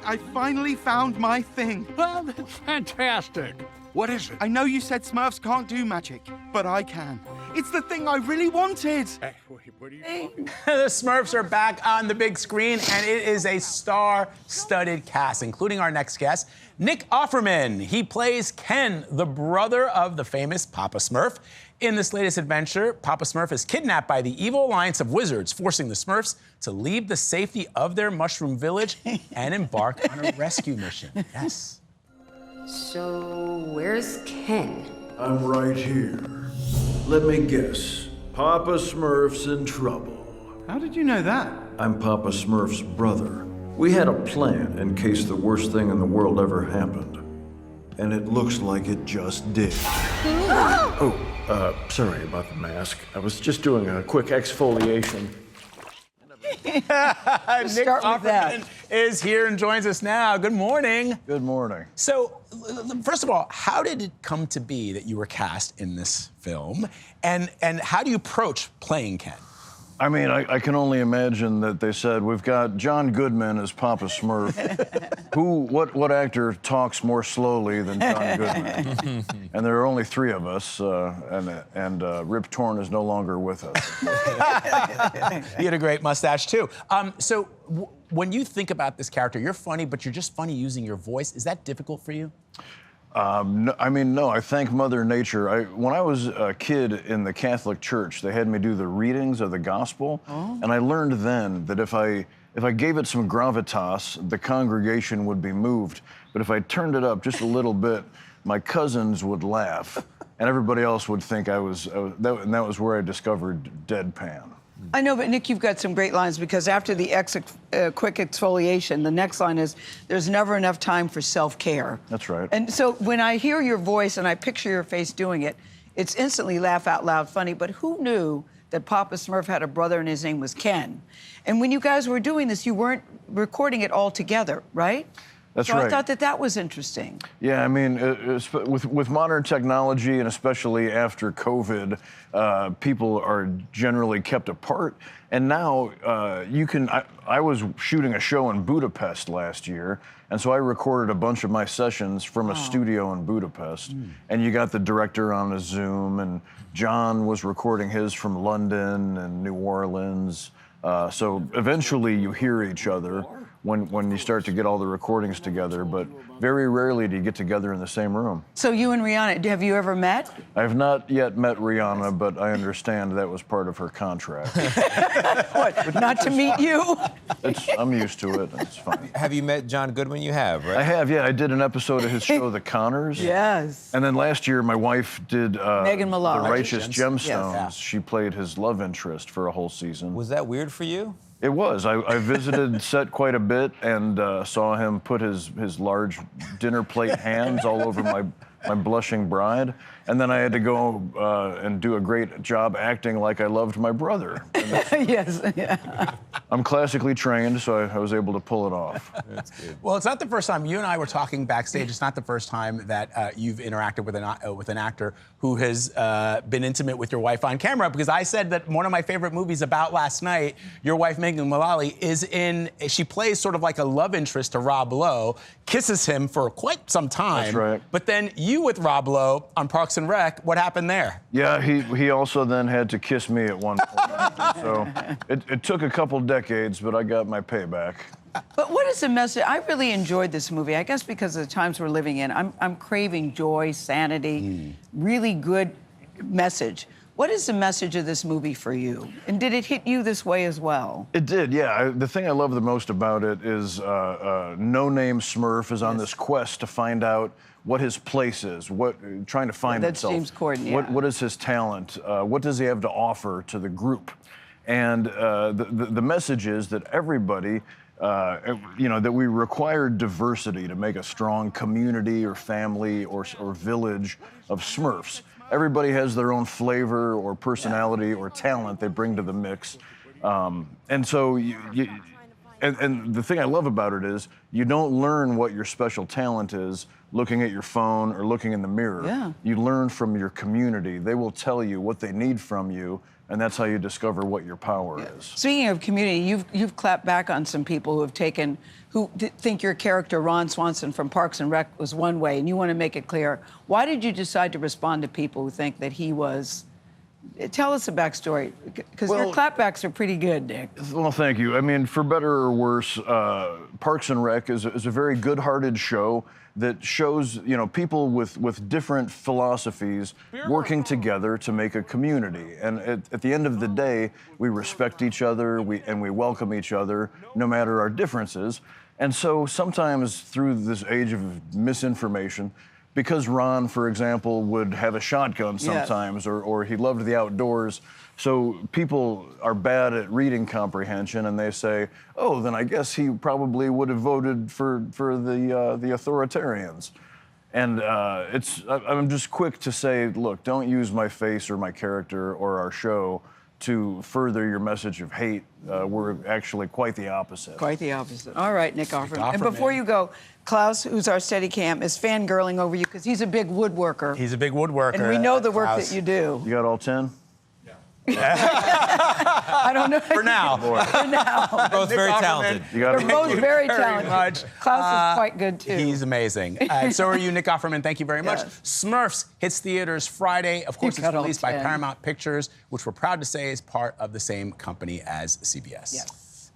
I finally found my thing. Well, that's fantastic. What is it? I know you said Smurfs can't do magic, but I can. It's the thing I really wanted. Hey, what are you talking about? The Smurfs are back on the big screen, and it is a star-studded cast, including our next guest, Nick Offerman. He plays Ken, the brother of the famous Papa Smurf. In this latest adventure, Papa Smurf is kidnapped by the evil alliance of wizards, forcing the Smurfs to leave the safety of their mushroom village and embark on a rescue mission. Yes. So, where's Ken? I'm right here. Let me guess. Papa Smurf's in trouble. How did you know that? I'm Papa Smurf's brother. We had a plan in case the worst thing in the world ever happened. And it looks like it just did. Sorry about the mask. I was just doing a quick exfoliation. Nick Offerman is here and joins us now. Good morning. Good morning. So, first of all, how did it come to be that you were cast in this film? And how do you approach playing Ken? I mean, I can only imagine that they said, we've got John Goodman as Papa Smurf. What actor talks more slowly than John Goodman? And there are only 3 of us, and Rip Torn is no longer with us. You had a great mustache, too. When you think about this character, you're funny, but you're just funny using your voice. Is that difficult for you? No, I thank Mother Nature. When I was a kid in the Catholic Church, they had me do the readings of the gospel, and I learned then that if I gave it some gravitas, the congregation would be moved. But if I turned it up just a little bit, my cousins would laugh, and everybody else would think and that was where I discovered deadpan. I know, but Nick, you've got some great lines, because after the quick exfoliation, the next line is, there's never enough time for self-care. That's right. And so when I hear your voice and I picture your face doing it, it's instantly laugh out loud funny. But who knew that Papa Smurf had a brother and his name was Ken? And when you guys were doing this, you weren't recording it all together, right? That's right. right. I thought that was interesting. Yeah, I mean, with modern technology, and especially after COVID, people are generally kept apart. And now I was shooting a show in Budapest last year, and so I recorded a bunch of my sessions from a studio in Budapest. And you got the director on a Zoom, and John was recording his from London and New Orleans. So eventually you hear each other when you start to get all the recordings together, but very rarely do you get together in the same room. So you and Rihanna, have you ever met? I have not yet met Rihanna, but I understand that was part of her contract. What, not to meet you? I'm used to it, it's fine. Have you met John Goodman? You have, right? I have, yeah. I did an episode of his show, The Connors. Yes. And then last year, my wife did Megan Mullally. The Righteous Gemstones. Yes. She played his love interest for a whole season. Was that weird for you? It was. I visited set quite a bit and saw him put his large dinner plate hands all over my blushing bride. And then I had to go and do a great job acting like I loved my brother. Yes, yeah. I'm classically trained, so I was able to pull it off. That's good. Well, it's not the first time. You and I were talking backstage. It's not the first time that you've interacted with an actor who has been intimate with your wife on camera, because I said that one of my favorite movies about last night, your wife, Megan Mullally, she plays sort of like a love interest to Rob Lowe, kisses him for quite some time. That's right. But then you with Rob Lowe on Parks and Rec, what happened there? Yeah, he also then had to kiss me at one point. So it took a couple decades, but I got my payback. But what is the message? I really enjoyed this movie, I guess because of the times we're living in. I'm craving joy, sanity, really good message. What is the message of this movie for you? And did it hit you this way as well? It did, yeah. The thing I love the most about it is no-name Smurf is on this quest to find out what his place is, trying to find himself. That's James Corden, yeah. What is his talent? What does he have to offer to the group? And the message is that everybody, that we require diversity to make a strong community or family or village of Smurfs. Everybody has their own flavor or personality or talent they bring to the mix. And so and the thing I love about it is you don't learn what your special talent is looking at your phone or looking in the mirror. Yeah. You learn from your community. They will tell you what they need from you and that's how you discover what your power is. Speaking of community, you've clapped back on some people who think your character Ron Swanson from Parks and Rec was one way, and you want to make it clear. Why did you decide to respond to people who think that he was? Tell us a backstory, because your clapbacks are pretty good, Nick. Well, thank you. I mean, for better or worse, Parks and Rec is a very good-hearted show that shows, people with different philosophies working together to make a community. And at the end of the day, we respect each other, and we welcome each other, no matter our differences. And so sometimes through this age of misinformation, because Ron, for example, would have a shotgun sometimes, or he loved the outdoors, so people are bad at reading comprehension, and they say, oh, then I guess he probably would have voted for the authoritarians. And I'm just quick to say, look, don't use my face or my character or our show to further your message of hate. We're actually quite the opposite. Quite the opposite. All right, Nick Offerman. And before you go, Klaus, who's our Steadicam, is fangirling over you because he's a big woodworker. He's a big woodworker. And we know the work that you do. You got all 10? I don't know. For now. For now. Both very talented. They're both very talented. Much. Klaus is quite good, too. He's amazing. So are you, Nick Offerman. Thank you very much. Yes. Smurfs hits theaters Friday. Of course, it's released by Paramount Pictures, which we're proud to say is part of the same company as CBS. Yes.